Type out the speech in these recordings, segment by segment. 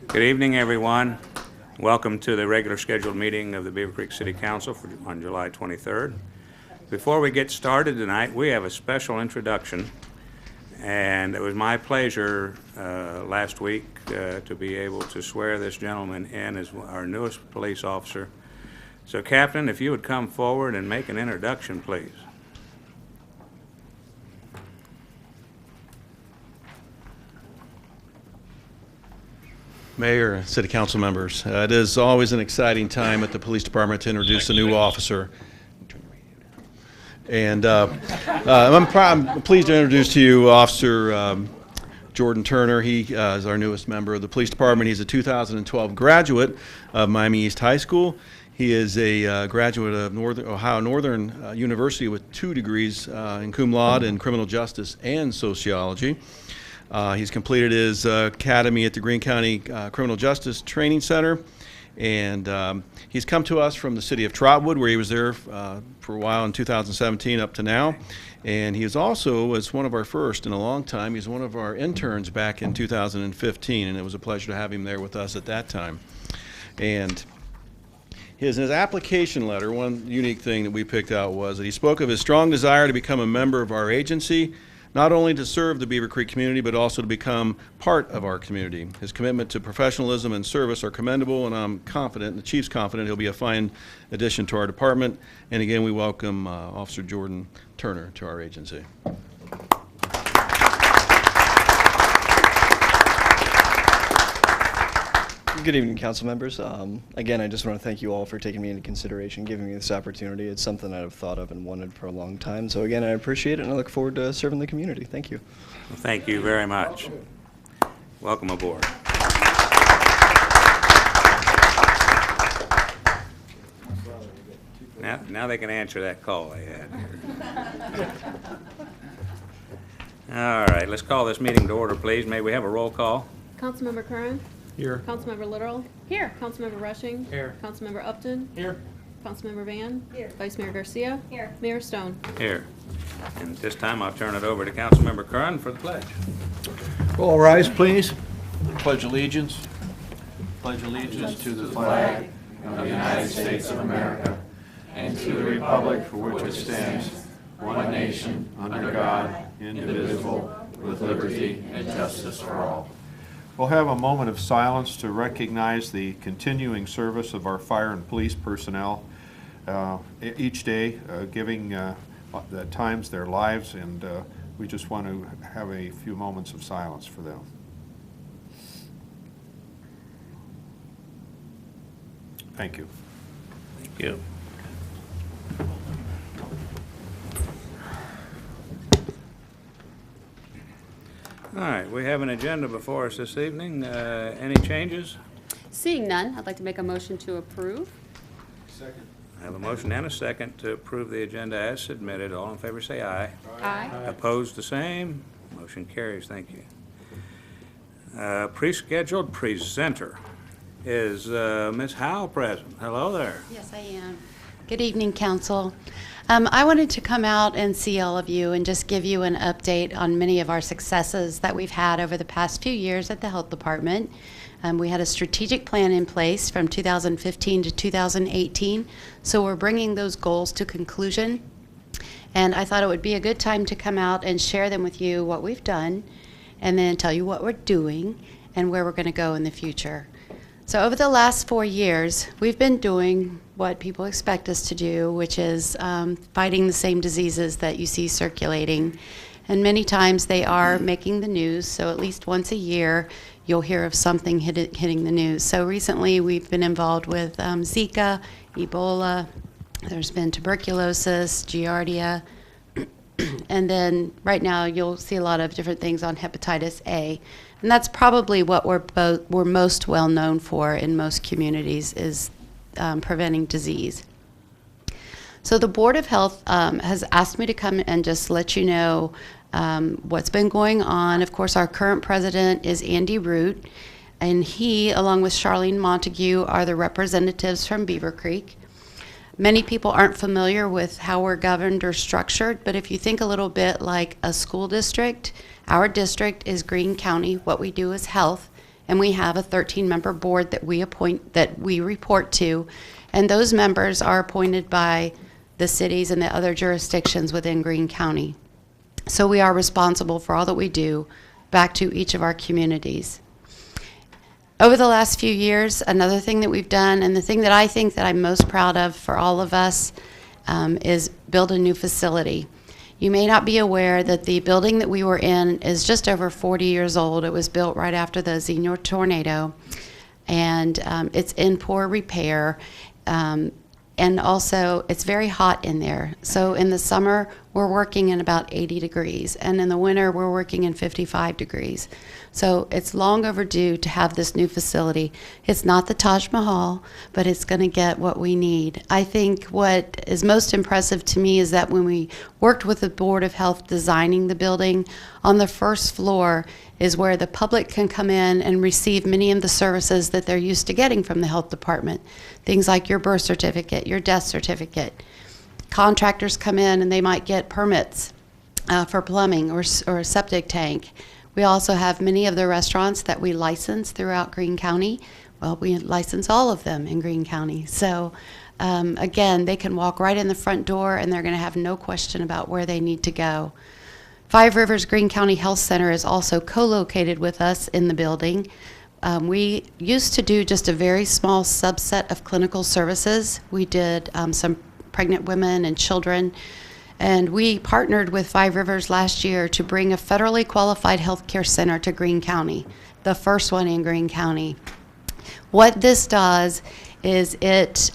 Good evening, everyone. Welcome to the regular scheduled meeting of the Beavercreek City Council on July 23rd. Before we get started tonight, we have a special introduction, and it was my pleasure last week to be able to swear this gentleman in as our newest police officer. So, Captain, if you would come forward and make an introduction, please. Mayor, City Council members, it is always an exciting time at the Police Department to introduce a new officer. And I'm pleased to introduce to you Officer Jordan Turner. He is our newest member of the Police Department. He's a 2012 graduate of Miami East High School. He is a graduate of Ohio Northern University with 2 degrees in cum laude in criminal justice and sociology. He's completed his academy at the Greene County Criminal Justice Training Center, and he's come to us from the city of Trotwood, where he was there for a while in 2017 up to now. And he is also, as one of our first in a long time, he's one of our interns back in 2015, and it was a pleasure to have him there with us at that time. And his application letter, one unique thing that we picked out was that he spoke of his strong desire to become a member of our agency, not only to serve the Beavercreek community, but also to become part of our community. His commitment to professionalism and service are commendable, and I'm confident, the Chief's confident, he'll be a fine addition to our department. And again, we welcome Officer Jordan Turner to our agency. Good evening, council members. Again, I just want to thank you all for taking me into consideration, giving me this opportunity. It's something that I've thought of and wanted for a long time. So again, I appreciate it, and I look forward to serving the community. Thank you. Well, thank you very much. Welcome aboard. Now they can answer that call they had here. All right, let's call this meeting to order, please. May we have a roll call? Councilmember Curran? Here. Councilmember Literal? Here. Councilmember Rushing? Here. Councilmember Upton? Here. Councilmember Van? Here. Vice Mayor Garcia? Here. Mayor Stone? Here. And this time I'll turn it over to Councilmember Curran for the pledge. All rise, please. Pledge allegiance. Pledge allegiance to the flag of the United States of America and to the republic for which it stands, one nation, under God, indivisible, with liberty and justice for all. We'll have a moment of silence to recognize the continuing service of our fire and police personnel each day, giving at times their lives, and we just want to have a few moments of silence for them. Thank you. Thank you. All right, we have an agenda before us this evening. Any changes? Seeing none, I'd like to make a motion to approve. Second. I have a motion and a second to approve the agenda as submitted. All in favor say aye. Aye. Opposed, the same. Motion carries. Thank you. Pre-scheduled presenter. Is Ms. Howe present? Hello there. Yes, I am. Good evening, Council. I wanted to come out and see all of you and just give you an update on many of our successes that we've had over the past few years at the Health Department. We had a strategic plan in place from 2015 to 2018, so we're bringing those goals to conclusion. And I thought it would be a good time to come out and share them with you, what we've done, and then tell you what we're doing and where we're going to go in the future. So over the last 4 years, we've been doing what people expect us to do, which is fighting the same diseases that you see circulating. And many times they are making the news, so at least once a year you'll hear of something hitting the news. So recently we've been involved with Zika, Ebola, there's been tuberculosis, Giardia, and then right now you'll see a lot of different things on hepatitis A. And that's probably what we're most well known for in most communities is preventing disease. So the Board of Health has asked me to come and just let you know what's been going on. Of course, our current president is Andy Root, and he, along with Charlene Montague, are the representatives from Beavercreek. Many people aren't familiar with how we're governed or structured, but if you think a little bit like a school district, our district is Greene County. What we do is health, and we have a 13-member board that we report to, and those members are appointed by the cities and the other jurisdictions within Greene County. So we are responsible for all that we do back to each of our communities. Over the last few years, another thing that we've done, and the thing that I think that I'm most proud of for all of us, is build a new facility. You may not be aware that the building that we were in is just over 40 years old. It was built right after the Xenia tornado, and it's in poor repair. And also, it's very hot in there. So in the summer, we're working in about 80 degrees, and in the winter, we're working in 55 degrees. So it's long overdue to have this new facility. It's not the Taj Mahal, but it's going to get what we need. I think what is most impressive to me is that when we worked with the Board of Health designing the building, on the first floor is where the public can come in and receive many of the services that they're used to getting from the health department. Things like your birth certificate, your death certificate. Contractors come in and they might get permits for plumbing or a septic tank. We also have many of the restaurants that we license throughout Greene County. Well, we license all of them in Greene County. So again, they can walk right in the front door and they're going to have no question about where they need to go. Five Rivers Greene County Health Center is also co-located with us in the building. We used to do just a very small subset of clinical services. We did some pregnant women and children. And we partnered with Five Rivers last year to bring a federally qualified healthcare center to Greene County, the first one in Greene County. What this does is it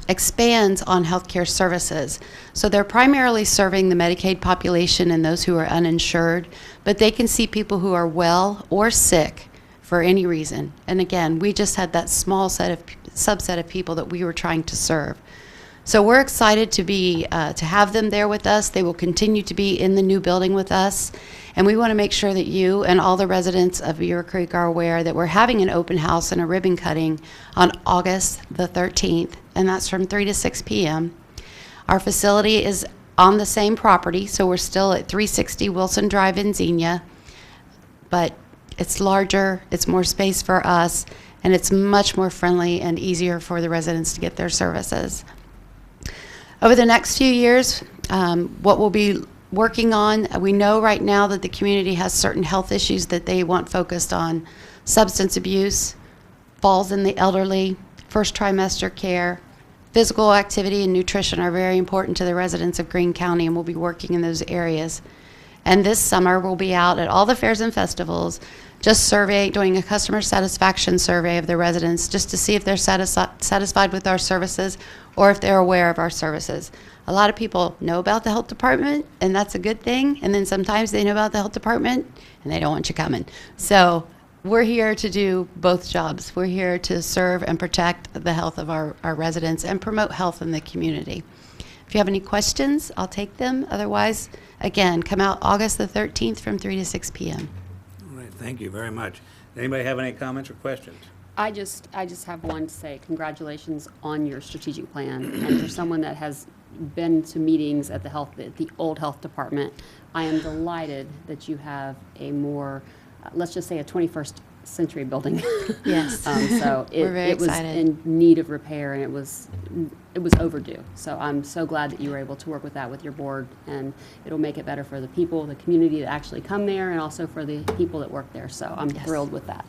expands on healthcare services. So they're primarily serving the Medicaid population and those who are uninsured, but they can see people who are well or sick for any reason. And again, we just had that small subset of people that we were trying to serve. So we're excited to have them there with us. They will continue to be in the new building with us. And we want to make sure that you and all the residents of Beavercreek are aware that we're having an open house and a ribbon cutting on August the 13th, and that's from 3 to 6 p.m. Our facility is on the same property, so we're still at 360 Wilson Drive in Xenia, but it's larger, it's more space for us, and it's much more friendly and easier for the residents to get their services. Over the next few years, what we'll be working on, we know right now that the community has certain health issues that they want focused on. Substance abuse, falls in the elderly, first trimester care, physical activity and nutrition are very important to the residents of Greene County, and we'll be working in those areas. And this summer, we'll be out at all the fairs and festivals, just doing a customer satisfaction survey of the residents, just to see if they're satisfied with our services or if they're aware of our services. A lot of people know about the health department, and that's a good thing. And then sometimes they know about the health department, and they don't want you coming. So we're here to do both jobs. We're here to serve and protect the health of our residents and promote health in the community. If you have any questions, I'll take them. Otherwise, again, come out August the 13th from 3 to 6 p.m. All right, thank you very much. Anybody have any comments or questions? I just have one to say, congratulations on your strategic plan. And for someone that has been to meetings at the old health department, I am delighted that you have a more, let's just say a 21st century building. Yes. So it was in need of repair, and it was overdue. So I'm so glad that you were able to work with that with your board, and it'll make it better for the people, the community that actually come there, and also for the people that work there. So I'm thrilled with that.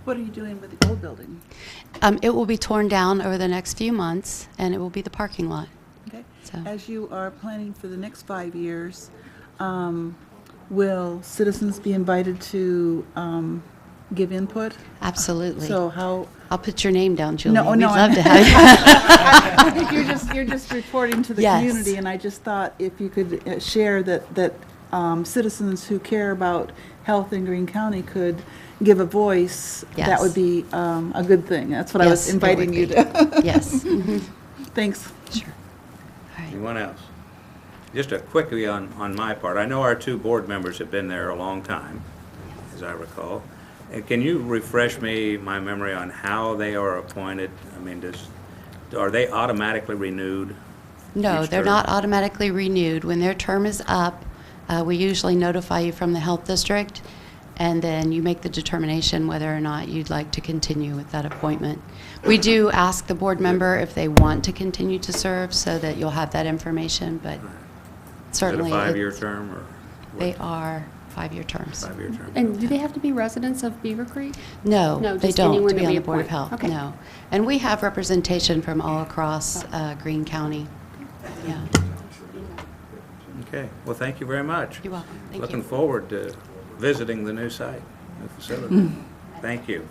What are you doing with the old building? It will be torn down over the next few months, and it will be the parking lot. Okay. So. As you are planning for the next 5 years, will citizens be invited to give input? Absolutely. So how? I'll put your name down, Julie. No, We'd no, love to have you. I think you're just reporting to the Yes. community, and I just thought if you could share that citizens who care about health in Greene County could give a voice, Yes. that would be a good thing. That's what I was Yes, it inviting would you be. to. Yes. Mhm. Thanks. Sure. All right. Anyone else? Just a quickie on my part. I know our two board members have been there a long time, as I recall. And can you refresh my memory on how they are appointed? I mean, are they automatically renewed? No, each they're term? not automatically renewed. When their term is up, we usually notify you from the health district, and then you make the determination whether or not you'd like to continue with that appointment. We do ask the board member if they want to continue to serve so that you'll have that information, but certainly. Is it a 5-year term or? what? They are 5-year terms. 5-year term. And do they have to be residents of Beavercreek? No, No, they just don't, anyone to be that on we the Board of appoint. Health, Okay. no. And we have representation from all across Greene County. Yeah, Okay, well, thank you very much. you're welcome. Thank Looking you. forward to visiting the new site, new facility. Thank you.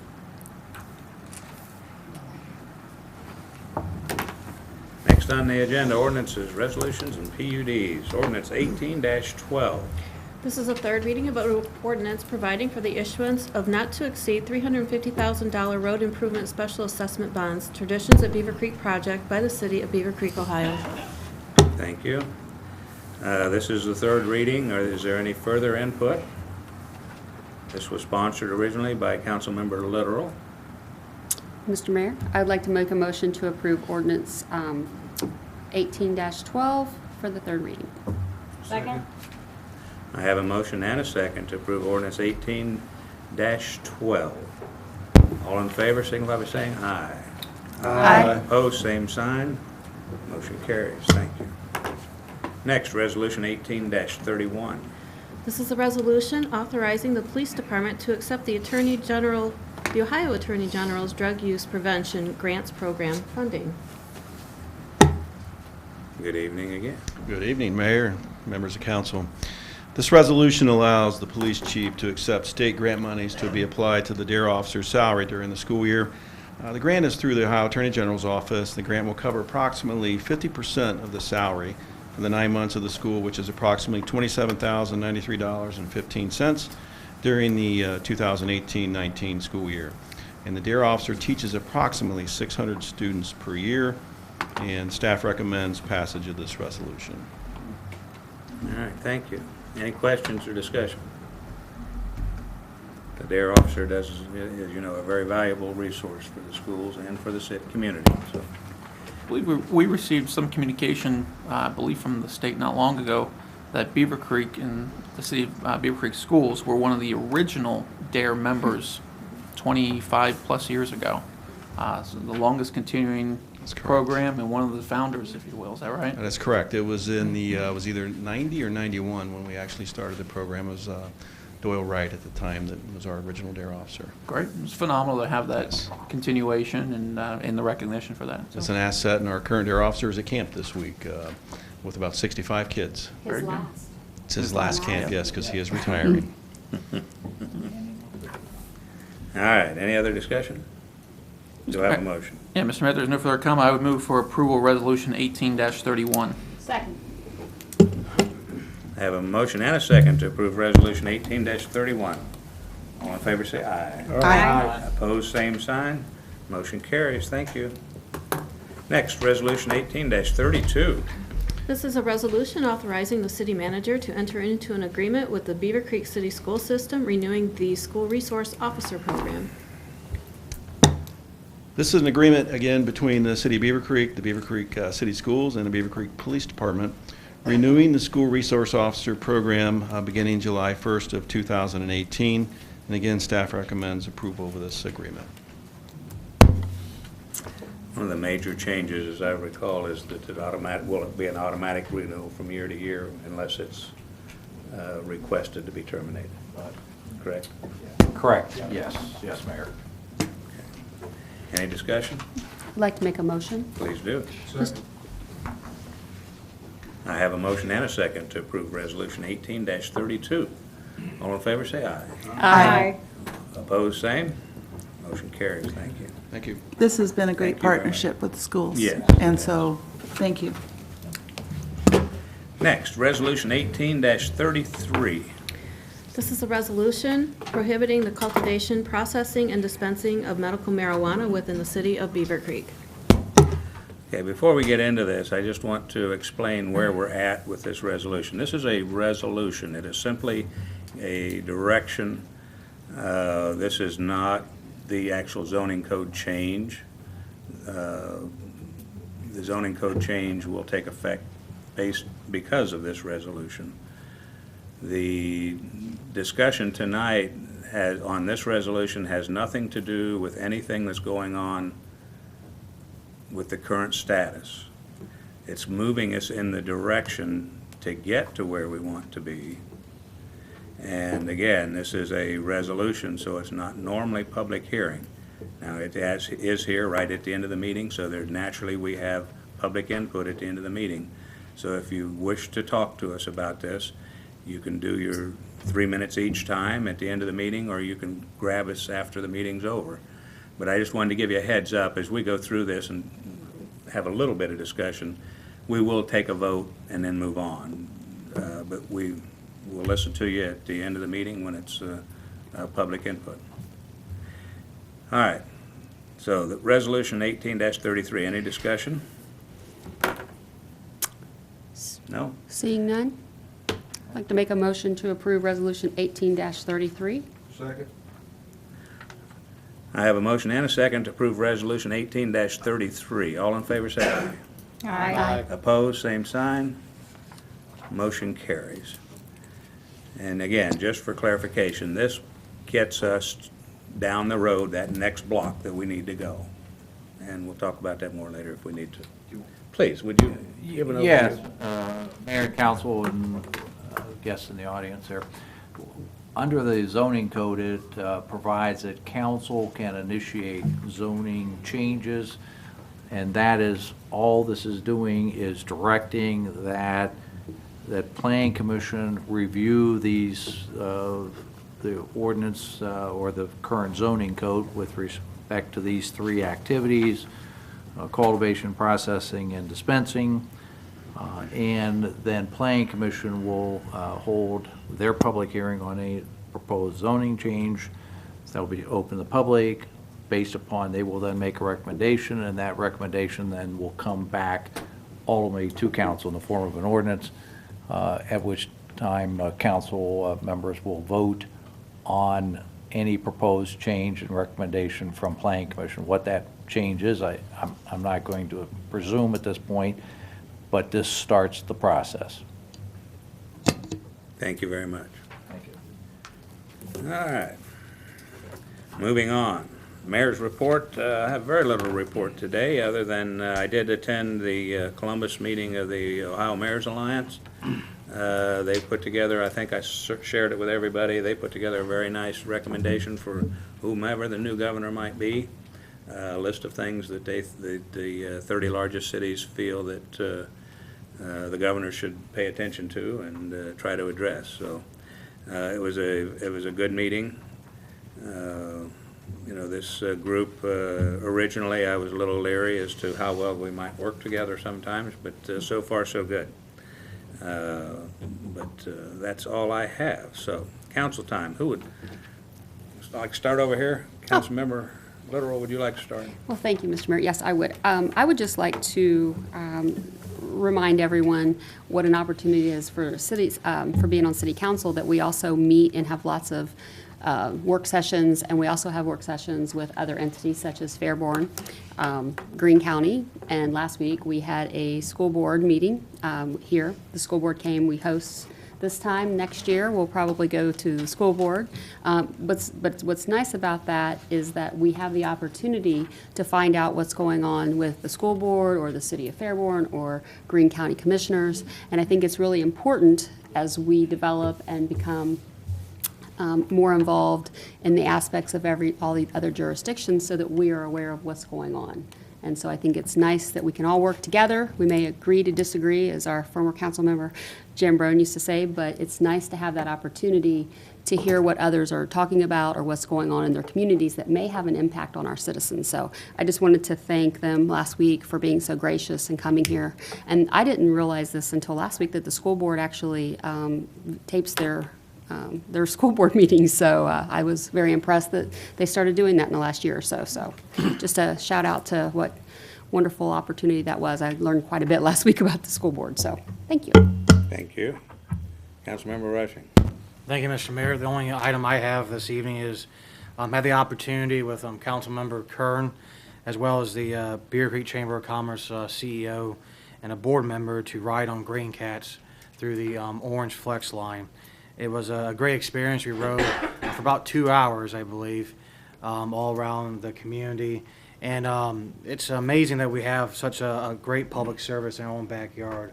Next on the agenda, ordinances, resolutions, and PUDs. Ordinance 18-12. This is a third reading of an ordinance providing for the issuance of not to exceed $350,000 road improvement special assessment bonds, Traditions at Beavercreek project by the city of Beavercreek, Ohio. Thank you. This is the third reading, or is there any further input? This was sponsored originally by Councilmember Literal. Mr. Mayor, I'd like to make a motion to approve ordinance 18-12 for the third reading. Second. I have a motion and a second to approve ordinance 18-12. All in favor, signify by saying aye. Aye. Opposed, same sign. Motion carries. Thank you. Next, resolution 18-31. This is a resolution authorizing the police department to accept the Ohio Attorney General's Drug Use Prevention Grants Program funding. Good evening again. Good evening, Mayor, members of council. This resolution allows the police chief to accept state grant monies to be applied to the dare officer's salary during the school year. The grant is through the Ohio Attorney General's office. The grant will cover approximately 50% of the salary for the 9 months of the school, which is approximately $27,093.15 during the 2018-19 school year. And the dare officer teaches approximately 600 students per year, and staff recommends passage of this resolution. All right, thank you. Any questions or discussion? The dare officer does, as you know, a very valuable resource for the schools and for the city community. So, I believe we received some communication, I believe from the state not long ago, that Beavercreek and the city of Beavercreek schools were one of the original DARE members 25 plus years ago. So the longest continuing program and one of the founders, if you will. Is that right? That is correct. It was in the, was either 90 or 91 when we actually started the program. It was Doyle Wright at the time that was our original dare officer. Great. It's phenomenal to have that Yes. continuation and the recognition for that. It's an asset, and our current dare officer is at camp this week with about 65 kids. Very His good. last. It's his last camp, yes, because he is retiring. all right, any other discussion? Do I have a motion? Yeah, Mr. Mayor, there's no further comment. I would move for approval resolution 18-31. Second. I have a motion and a second to approve resolution 18-31. All in favor, say aye. Aye. Opposed, same sign. Motion carries. Thank you. Next, resolution 18-32. This is a resolution authorizing the city manager to enter into an agreement with the Beavercreek City School System renewing the School Resource Officer Program. This is an agreement, again, between the city of Beavercreek, the Beavercreek City Schools, and the Beavercreek Police Department, renewing the School Resource Officer Program beginning July 1st of 2018. And again, staff recommends approval of this agreement. One of the major changes, as I recall, is that will it be an automatic renewal from year to year unless it's requested to be terminated? Correct? Correct, yes, yes, Mayor. Any discussion? I'd like to make a motion. Please do. I have a motion and a second to approve resolution 18-32. All in favor, say aye. Aye. Opposed, same. Motion carries. Thank you. Thank you. This has been a great Thank you very much. partnership with the schools. Yes. And so, thank you. Next, resolution 18-33. This is a resolution prohibiting the cultivation, processing, and dispensing of medical marijuana within the city of Beavercreek. Okay, before we get into this, I just want to explain where we're at with this resolution. This is a resolution. It is simply a direction. This is not the actual zoning code change. The zoning code change will take effect because of this resolution. The discussion tonight on this resolution has nothing to do with anything that's going on with the current status. It's moving us in the direction to get to where we want to be. And again, this is a resolution, so it's not normally public hearing. Now, it is here right at the end of the meeting, so there naturally we have public input at the end of the meeting. So if you wish to talk to us about this, you can do your 3 minutes each time at the end of the meeting, or you can grab us after the meeting's over. But I just wanted to give you a heads up as we go through this and have a little bit of discussion. We will take a vote and then move on. But we will listen to you at the end of the meeting when it's public input. All right. So the resolution 18-33, any discussion? No? Seeing none, I'd like to make a motion to approve Resolution 18-33. Second. I have a motion and a second to approve Resolution 18-33. All in favor, say aye. Aye. Opposed, same sign. Motion carries. And again, just for clarification, this gets us down the road, that next block that we need to go. And we'll talk about that more later if we need to. Please, would you give an overview? Yes, Mayor and Council and guests in the audience there. Under the zoning code, it provides that council can initiate zoning changes, and that is, all this is doing is directing that Planning Commission review these, the ordinance or the current zoning code with respect to these three activities: cultivation, processing, and dispensing. And then Planning Commission will hold their public hearing on a proposed zoning change. That will be open to the public. Based upon, they will then make a recommendation, and that recommendation then will come back ultimately to council in the form of an ordinance, at which time council members will vote on any proposed change and recommendation from Planning Commission. What that change is, I'm not going to presume at this point, but this starts the process. Thank you very much. Thank you. All right. Moving on. Mayor's report. I have very little report today, other than I did attend the Columbus meeting of the Ohio Mayor's Alliance. They put together, I think I shared it with everybody, they put together a very nice recommendation for whomever the new governor might be. A list of things that the 30 largest cities feel that the governor should pay attention to and try to address. So it was a good meeting. You know, this group, originally I was a little leery as to how well we might work together sometimes, but so far so good. But that's all I have. So council time. Who would like to start over here? Councilmember Literal, would you like to start? Well, thank you, Mr. Mayor. Yes, I would. I would just like to remind everyone what an opportunity it is for cities, for being on city council, that we also meet and have lots of work sessions, and we also have work sessions with other entities such as Fairborn, Greene County, and last week we had a school board meeting here. The school board came. We host this time. Next year we'll probably go to the school board. But what's nice about that is that we have the opportunity to find out what's going on with the school board or the city of Fairborn or Greene County commissioners, and I think it's really important as we develop and become more involved in the aspects of all the other jurisdictions, so that we are aware of what's going on. And so I think it's nice that we can all work together. We may agree to disagree, as our former council member Jim Brown used to say, but it's nice to have that opportunity to hear what others are talking about or what's going on in their communities that may have an impact on our citizens. So I just wanted to thank them last week for being so gracious and coming here. And I didn't realize this until last week, that the school board actually tapes their school board meetings, so I was very impressed that they started doing that in the last year or so. So just a shout out to what wonderful opportunity that was. I learned quite a bit last week about the school board, so thank you. Thank you. Councilmember Rushing. Thank you, Mr. Mayor. The only item I have this evening is I had the opportunity with Councilmember Kern, as well as the Beavercreek Chamber of Commerce CEO and a board member, to ride on Green Cats through the Orange Flex line. It was a great experience. We rode for about 2 hours, I believe, all around the community. And it's amazing that we have such a great public service in our own backyard.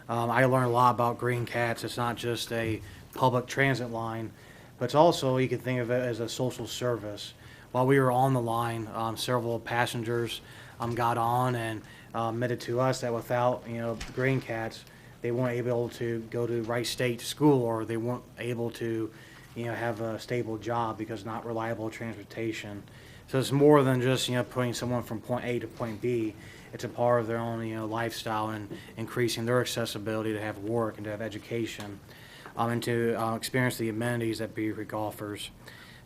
I learned a lot about Green Cats. It's not just a public transit line, but it's also, you can think of it as a social service. While we were on the line, several passengers got on and admitted to us that without, Green Cats, they weren't able to go to Wright State School, or they weren't able to, have a stable job because not reliable transportation. So it's more than just, putting someone from point A to point B. It's a part of their own, lifestyle and increasing their accessibility to have work and to have education, and to experience the amenities that Beavercreek offers.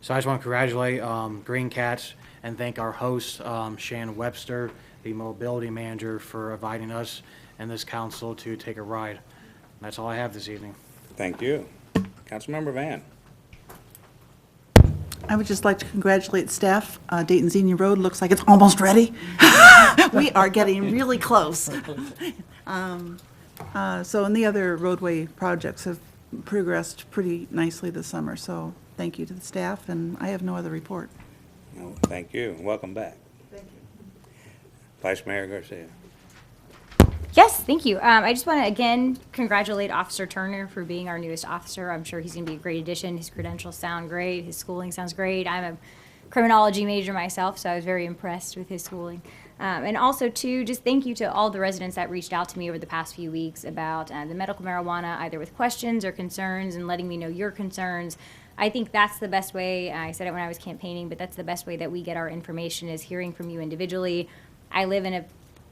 So I just want to congratulate Green Cats and thank our host, Shannon Webster, the mobility manager, for inviting us and this council to take a ride. And that's all I have this evening. Thank you. Councilmember Van. I would just like to congratulate staff. Dayton Xenia Road looks like it's almost ready. We are getting really close. So, and the other roadway projects have progressed pretty nicely this summer, so thank you to the staff, and I have no other report. No, thank you. Welcome back. Thank you. Vice Mayor Garcia. Yes, thank you. I just want to again congratulate Officer Turner for being our newest officer. I'm sure he's going to be a great addition. His credentials sound great. His schooling sounds great. I'm a criminology major myself, so I was very impressed with his schooling. And also, too, just thank you to all the residents that reached out to me over the past few weeks about the medical marijuana, either with questions or concerns, and letting me know your concerns. I think that's the best way. I said it when I was campaigning, but that's the best way that we get our information, is hearing from you individually. I live in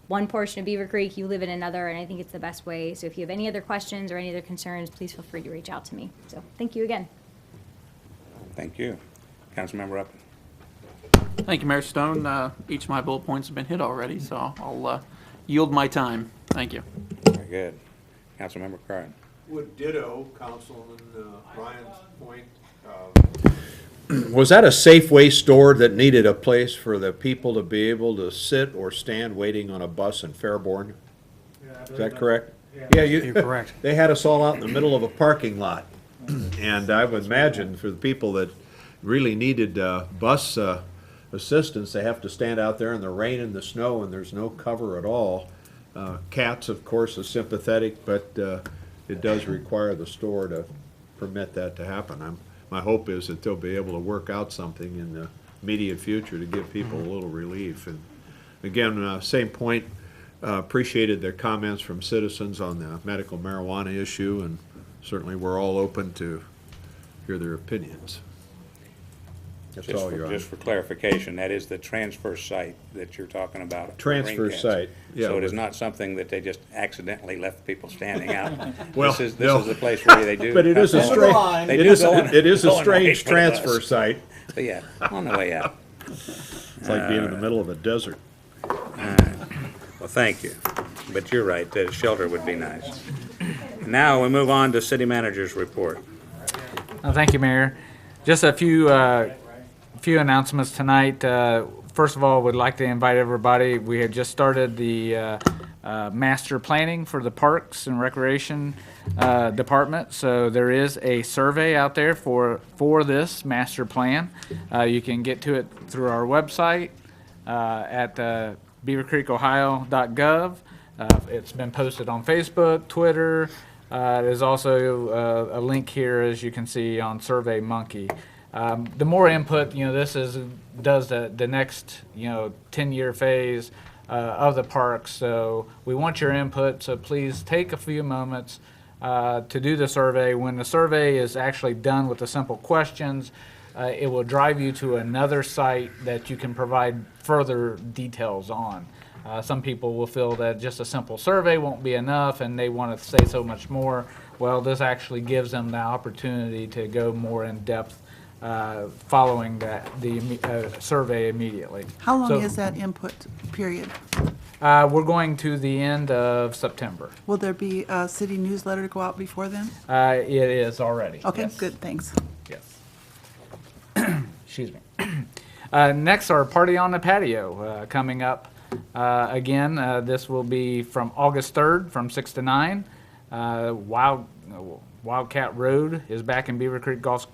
one portion of Beavercreek, you live in another, and I think it's the best way. So if you have any other questions or any other concerns, please feel free to reach out to me. So thank you again. Thank you. Councilmember Upton. Thank you, Mayor Stone. Each of my bullet points have been hit already, so I'll yield my time. Thank you. Very good. Councilmember Curran. Would ditto Councilman Ryan's point. Was that a Safeway store that needed a place for the people to be able to sit or stand waiting on a bus in Fairborn? Is that correct? Yeah, You're correct. They had us all out in the middle of a parking lot. And I would imagine for the people that really needed bus assistance, they have to stand out there in the rain and the snow, and there's no cover at all. Cats, of course, is sympathetic, but it does require the store to permit that to happen. My hope is that they'll be able to work out something in the immediate future to give people a little relief. And again, same point, appreciated the comments from citizens on the medical marijuana issue, and certainly we're all open to hear their opinions. That's all, Your Honor. Just for clarification, that is the transfer site that you're talking about. Transfer site, yeah. So it is not something that they just accidentally left people standing out. Well, This is no. the place where they do. But it is a strange, They it do is go on- a go on strange away from the transfer bus. site. But yeah, on the way out. It's like being in the middle of a desert. Well, thank you. But you're right, the shelter would be nice. Now we move on to city manager's report. Thank you, Mayor. Just a few announcements tonight. First of all, would like to invite everybody. We have just started the master planning for the Parks and Recreation Department. So there is a survey out there for this master plan. You can get to it through our website at beavercreekohio.gov. It's been posted on Facebook, Twitter. There's also a link here, as you can see, on SurveyMonkey. The more input, this does the next, 10-year phase of the park. So we want your input. So please take a few moments to do the survey. When the survey is actually done with the simple questions, it will drive you to another site that you can provide further details on. Some people will feel that just a simple survey won't be enough and they want to say so much more. Well, this actually gives them the opportunity to go more in depth following the survey immediately. How long So, is that input period? We're going to the end of September. Will there be a city newsletter to go out before then? It is already. Okay, yes. good, thanks. Yes. Excuse me. Next, our Party on the Patio coming up. Again, this will be from August 3rd from 6 to 9. Wildcat Road is back in Beavercreek Golf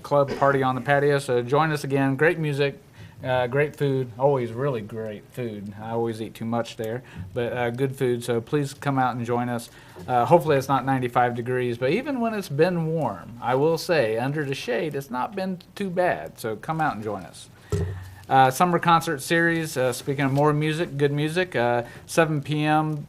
Club, party on the patio. So join us again. Great music, great food. Always really great food. I always eat too much there, but good food. So please come out and join us. Hopefully it's not 95 degrees, but even when it's been warm, I will say under the shade, it's not been too bad. So come out and join us. Summer concert series, speaking of more music, good music, 7 p.m.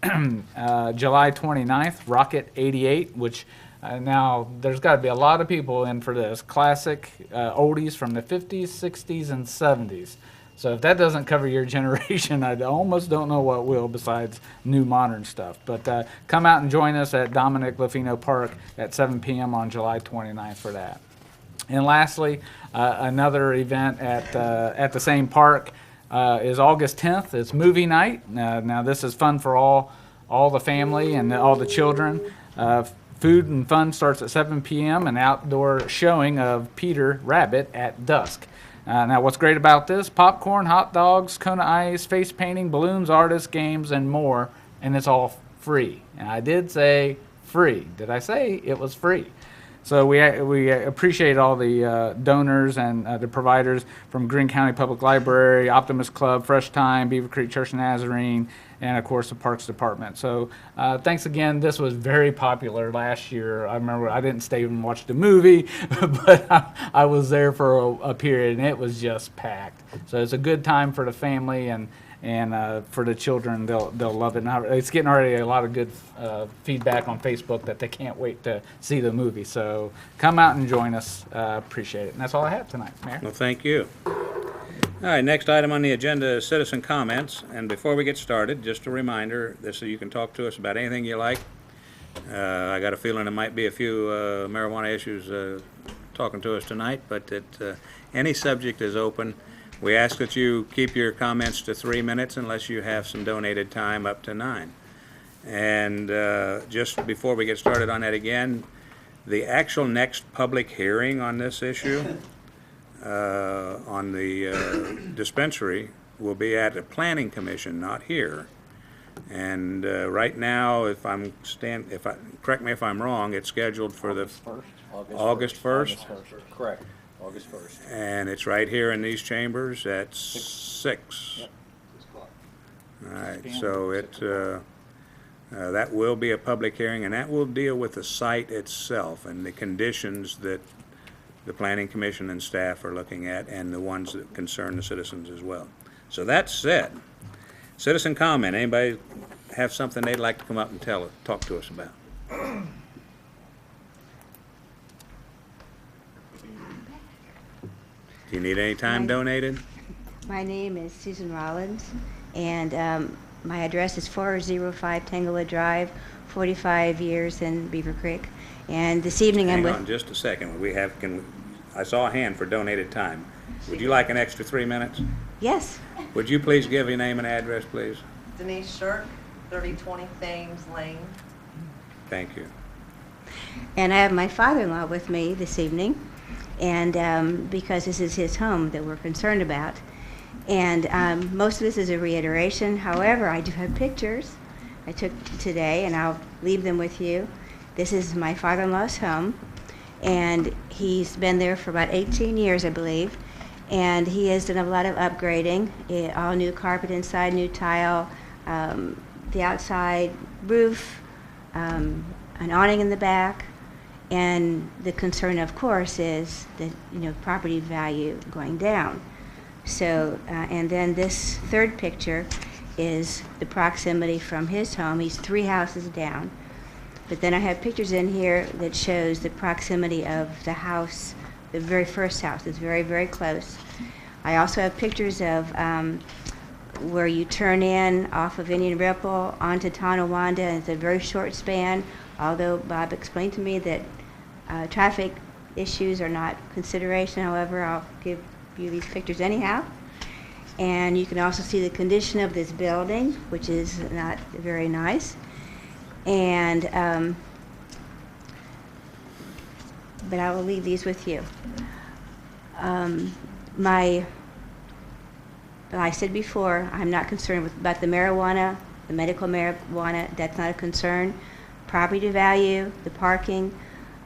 July 29th, Rocket 88, which now there's got to be a lot of people in for this. Classic oldies from the 50s, 60s, and 70s. So if that doesn't cover your generation, I almost don't know what will besides new modern stuff. But come out and join us at Dominic Lafino Park at 7 p.m. on July 29th for that. And lastly, another event at the same park is August 10th. It's movie night. Now this is fun for all the family and all the children. Food and fun starts at 7 p.m. An outdoor showing of Peter Rabbit at dusk. Now what's great about this? Popcorn, hot dogs, Kona ice, face painting, balloons, artists, games, and more. And it's all free. And I did say free. Did I say it was free? So we appreciate all the donors and the providers from Greene County Public Library, Optimist Club, Fresh Time, Beavercreek Church Nazarene, and of course the Parks Department. So thanks again. This was very popular last year. I remember I didn't stay and watch the movie, but I was there for a period, and it was just packed. So it's a good time for the family and for the children. They'll love it. And it's getting already a lot of good feedback on Facebook that they can't wait to see the movie. So come out and join us. Appreciate it. And that's all I have tonight, Mayor. Well, thank you. All right, next item on the agenda is citizen comments. And before we get started, just a reminder, you can talk to us about anything you like. I got a feeling there might be a few marijuana issues talking to us tonight, but any subject is open. We ask that you keep your comments to 3 minutes unless you have some donated time up to 9. And just before we get started on that again, the actual next public hearing on this issue on the dispensary will be at the Planning Commission, not here. And right now, correct me if I'm wrong, it's scheduled for the August 1st. Correct. August 1st. And it's right here in these chambers at 6. Yep. All right, so that will be a public hearing, and that will deal with the site itself and the conditions that the Planning Commission and staff are looking at, and the ones that concern the citizens as well. So that said, citizen comment. Anybody have something they'd like to come up and talk to us about? Do you need any time donated? My name is Susan Rollins, and my address is 405 Tanglewood Drive, 45 years in Beavercreek. And this evening I'm with... Hang on just a second. I saw a hand for donated time. Would you like an extra 3 minutes? Yes. Would you please give your name and address, please? Denise Shirk, 3020 Thames Lane. Thank you. And I have my father-in-law with me this evening, and because this is his home that we're concerned about. And most of this is a reiteration. However, I do have pictures I took today, and I'll leave them with you. This is my father-in-law's home, and he's been there for about 18 years, I believe. And he has done a lot of upgrading, all new carpet inside, new tile, the outside roof, an awning in the back. And the concern, of course, is the property value going down. So, and then this third picture is the proximity from his home. He's 3 houses down. But then I have pictures in here that shows the proximity of the house, the very first house. It's very, very close. I also have pictures of where you turn in off of Indian Ripple onto Tonawanda, and it's a very short span, although Bob explained to me that traffic issues are not consideration. However, I'll give you these pictures anyhow. And you can also see the condition of this building, which is not very nice. And but I will leave these with you. I said before, I'm not concerned about the marijuana, the medical marijuana. That's not a concern. property value, the parking.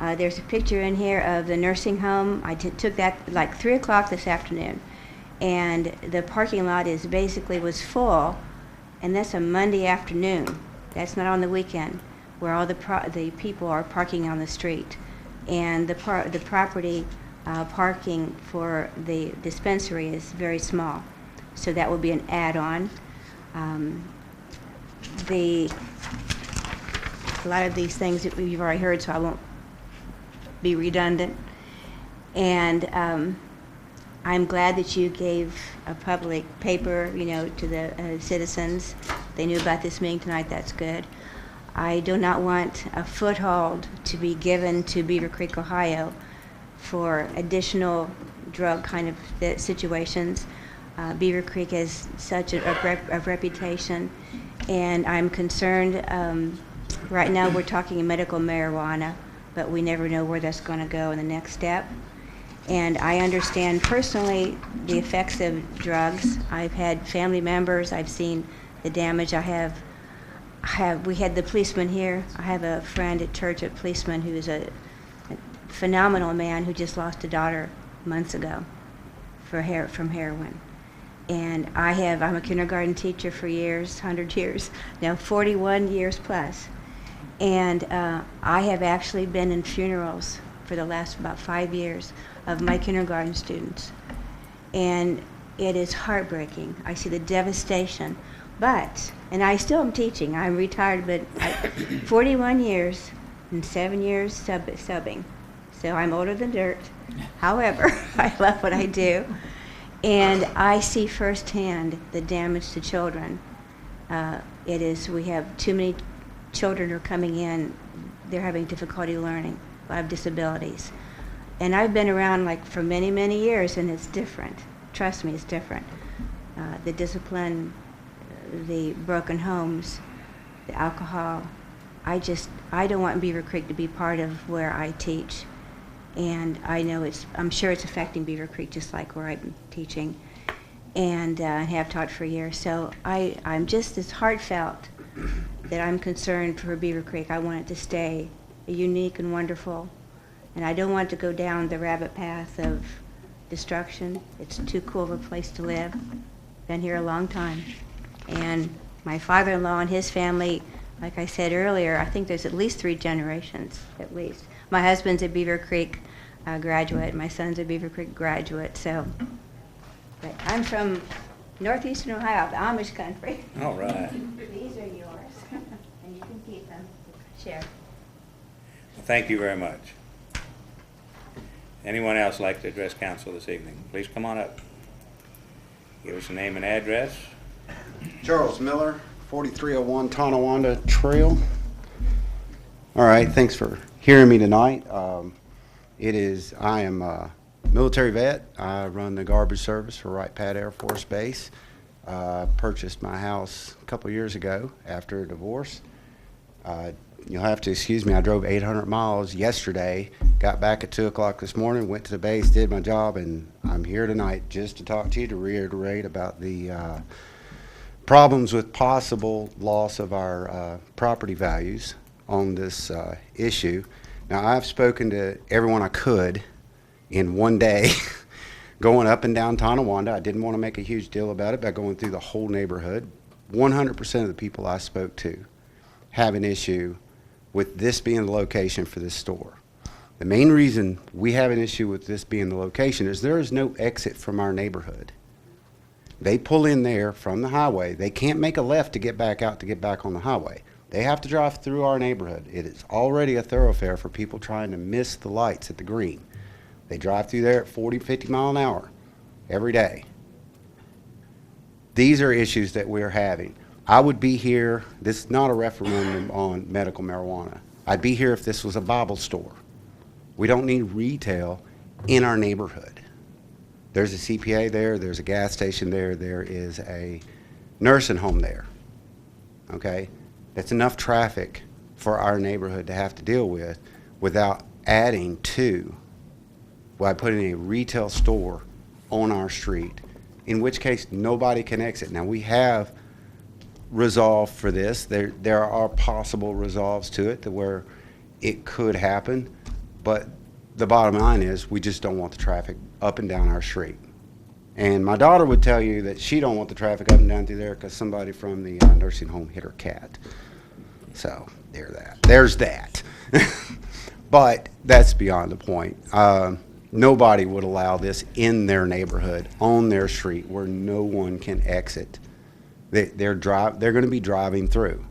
There's a picture in here of the nursing home. I took that like 3 o'clock this afternoon. And the parking lot was full, and that's a Monday afternoon. That's not on the weekend, where all the people are parking on the street. And the property parking for the dispensary is very small. So that will be an add-on. A lot of these things that you've already heard, so I won't be redundant. And I'm glad that you gave a public paper, to the citizens. They knew about this meeting tonight. That's good. I do not want a foothold to be given to Beavercreek, Ohio, for additional drug kind of situations. Beavercreek has such a reputation, and I'm concerned. Right now, we're talking medical marijuana, but we never know where that's going to go in the next step. And I understand personally the effects of drugs. I've had family members. I've seen the damage. We had the policeman here. I have a friend at church, a policeman who is a phenomenal man who just lost a daughter months ago from heroin. And I'm a kindergarten teacher for years, 100 years, now 41 years plus. And I have actually been in funerals for the last about 5 years of my kindergarten students. And it is heartbreaking. I see the devastation. And I still am teaching. I'm retired, but 41 years and 7 years subbing. So I'm older than dirt. However, I love what I do. And I see firsthand the damage to children. We have too many children are coming in, they're having difficulty learning, a lot of disabilities. And I've been around for many, many years, and it's different. Trust me, it's different. The discipline, the broken homes, the alcohol. I don't want Beavercreek to be part of where I teach. And I'm sure it's affecting Beavercreek just like where I'm teaching and have taught for years. So I'm just as heartfelt that I'm concerned for Beavercreek. I want it to stay unique and wonderful. And I don't want it to go down the rabbit path of destruction. It's too cool of a place to live. Been here a long time. And my father-in-law and his family, like I said earlier, I think there's at least 3 generations, at least. My husband's a Beavercreek graduate. My son's a Beavercreek graduate. But I'm from northeastern Ohio, the Amish country. All right. These are yours, and you can keep them. Share. Thank you very much. Anyone else like to address council this evening? Please come on up. Give us a name and address. Charles Miller, 4301 Tonawanda Trail. All right, thanks for hearing me tonight. I am a military vet. I run the garbage service for Wright Pat Air Force Base. Purchased my house a couple years ago after a divorce. You'll have to excuse me, I drove 800 miles yesterday, got back at 2 o'clock this morning, went to the base, did my job, and I'm here tonight just to talk to you, to reiterate about the problems with possible loss of our property values on this issue. Now, I've spoken to everyone I could in one day, going up and down Tonawanda. I didn't want to make a huge deal about it by going through the whole neighborhood. 100% of the people I spoke to have an issue with this being the location for this store. The main reason we have an issue with this being the location is there is no exit from our neighborhood. They pull in there from the highway. They can't make a left to get back out to get back on the highway. They have to drive through our neighborhood. It is already a thoroughfare for people trying to miss the lights at the Greene. They drive through there at 40, 50 mile an hour every day. These are issues that we're having. I would be here, this is not a referendum on medical marijuana. I'd be here if this was a Bible store. We don't need retail in our neighborhood. There's a CPA there, there's a gas station there, there is a nursing home there, okay? That's enough traffic for our neighborhood to have to deal with without adding to, by putting a retail store on our street, in which case nobody can exit. Now we have resolve for this. There are possible resolves to it to where it could happen, but the bottom line is we just don't want the traffic up and down our street. And my daughter would tell you that she don't want the traffic up and down through there because somebody from the nursing home hit her cat. So there's that. But that's beyond the point. Nobody would allow this in their neighborhood, on their street, where no one can exit. They're going to be driving through.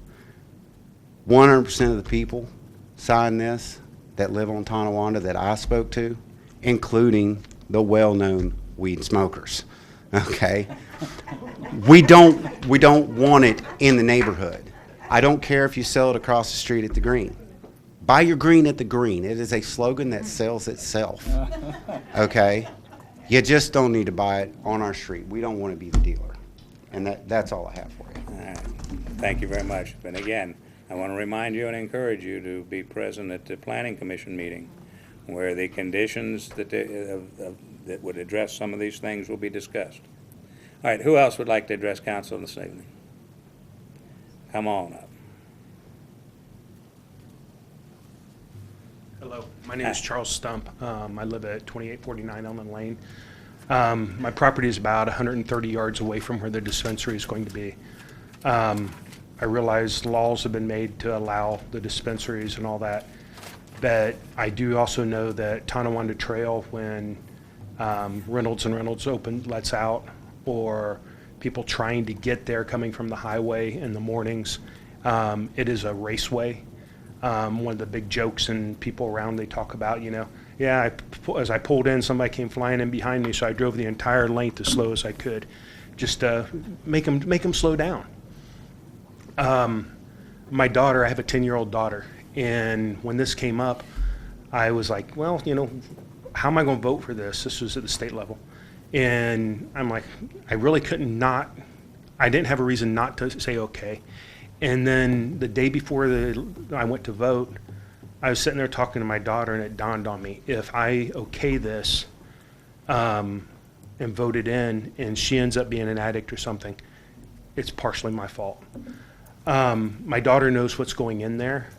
100% of the people signed this that live on Tonawanda that I spoke to, including the well-known weed smokers. Okay? We don't want it in the neighborhood. I don't care if you sell it across the street at the Greene. Buy your green at the Greene. It is a slogan that sells itself. Okay? You just don't need to buy it on our street. We don't want to be the dealer. And that's all I have for you. All right. Thank you very much. But again, I want to remind you and encourage you to be present at the Planning Commission meeting, where the conditions that that would address some of these things will be discussed. All right, who else would like to address council this evening? Come on up. Hello, my name is Charles Stump. I live at 2849 Elman Lane. My property is about 130 yards away from where the dispensary is going to be. I realize laws have been made to allow the dispensaries and all that, but I do also know that Tonawanda Trail, when Reynolds and Reynolds lets out, or people trying to get there coming from the highway in the mornings, it is a raceway. One of the big jokes and people around, they talk about, yeah, as I pulled in, somebody came flying in behind me, so I drove the entire length as slow as I could, just to make them slow down. My daughter, I have a 10-year-old daughter, and when this came up, I was like, well, how am I going to vote for this? This was at the state level. And I'm like, I really I didn't have a reason not to say okay. And then the day before I went to vote, I was sitting there talking to my daughter, and it dawned on me, if I okay this and vote it in, and she ends up being an addict or something, it's partially my fault. My daughter knows what's going in there,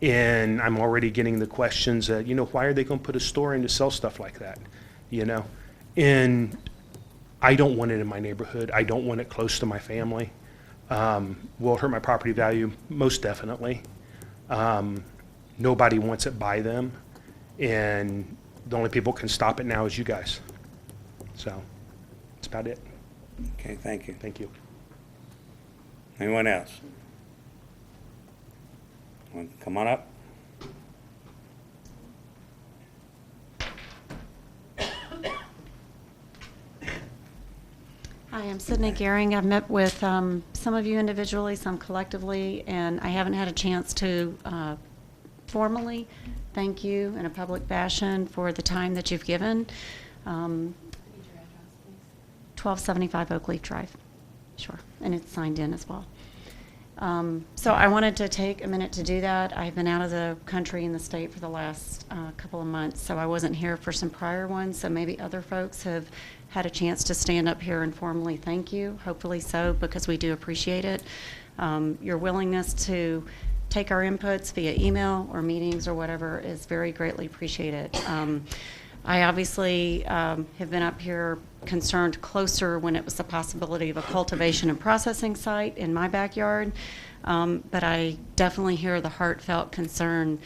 and I'm already getting the questions that, why are they going to put a store in to sell stuff like that? And I don't want it in my neighborhood. I don't want it close to my family. Will it hurt my property value? Most definitely. Nobody wants it by them, and the only people can stop it now is you guys. So that's about it. Okay, thank you. Thank you. Anyone else? Come on up. Hi, I'm Sydney Gehring. I've met with some of you individually, some collectively, and I haven't had a chance to formally thank you in a public fashion for the time that you've given. 1275 Oak Leaf Drive. Sure, and it's signed in as well. So I wanted to take a minute to do that. I've been out of the country and the state for the last couple of months, so I wasn't here for some prior ones, so maybe other folks have had a chance to stand up here and formally thank you, hopefully so, because we do appreciate it. Your willingness to take our inputs via email or meetings or whatever is very greatly appreciated. I obviously have been up here concerned closer when it was the possibility of a cultivation and processing site in my backyard, but I definitely hear the heartfelt concern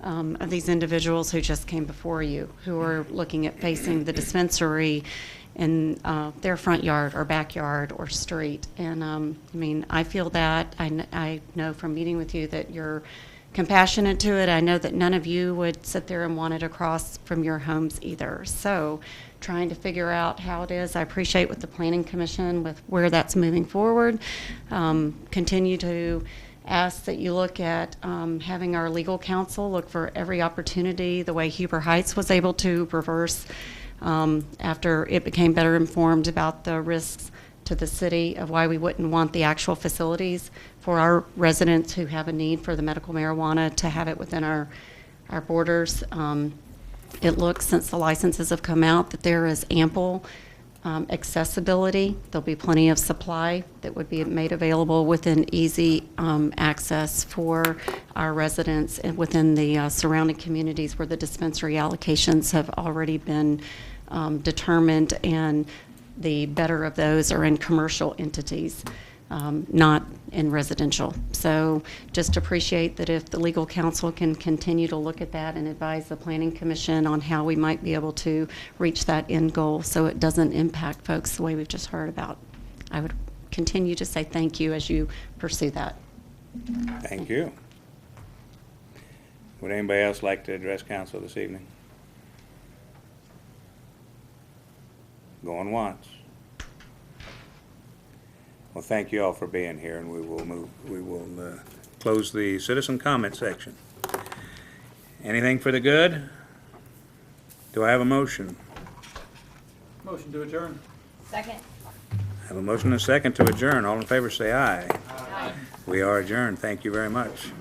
of these individuals who just came before you, who are looking at facing the dispensary in their front yard or backyard or street. And I feel that. I know from meeting with you that you're compassionate to it. I know that none of you would sit there and want it across from your homes either. So trying to figure out how it is. I appreciate with the Planning Commission with where that's moving forward. Continue to ask that you look at having our legal counsel look for every opportunity, the way Huber Heights was able to reverse after it became better informed about the risks to the city of why we wouldn't want the actual facilities for our residents who have a need for the medical marijuana to have it within our borders. It looks, since the licenses have come out, that there is ample accessibility. There'll be plenty of supply that would be made available within easy access for our residents and within the surrounding communities where the dispensary allocations have already been determined, and the better of those are in commercial entities, not in residential. So just appreciate that if the legal counsel can continue to look at that and advise the Planning Commission on how we might be able to reach that end goal so it doesn't impact folks the way we've just heard about. I would continue to say thank you as you pursue that. Thank you. Would anybody else like to address council this evening? Going once. Well, thank you all for being here, and we will close the citizen comment section. Anything for the good? Do I have a motion? Motion to adjourn. Second. I have a motion and a second to adjourn. All in favor say aye. Aye. We are adjourned. Thank you very much.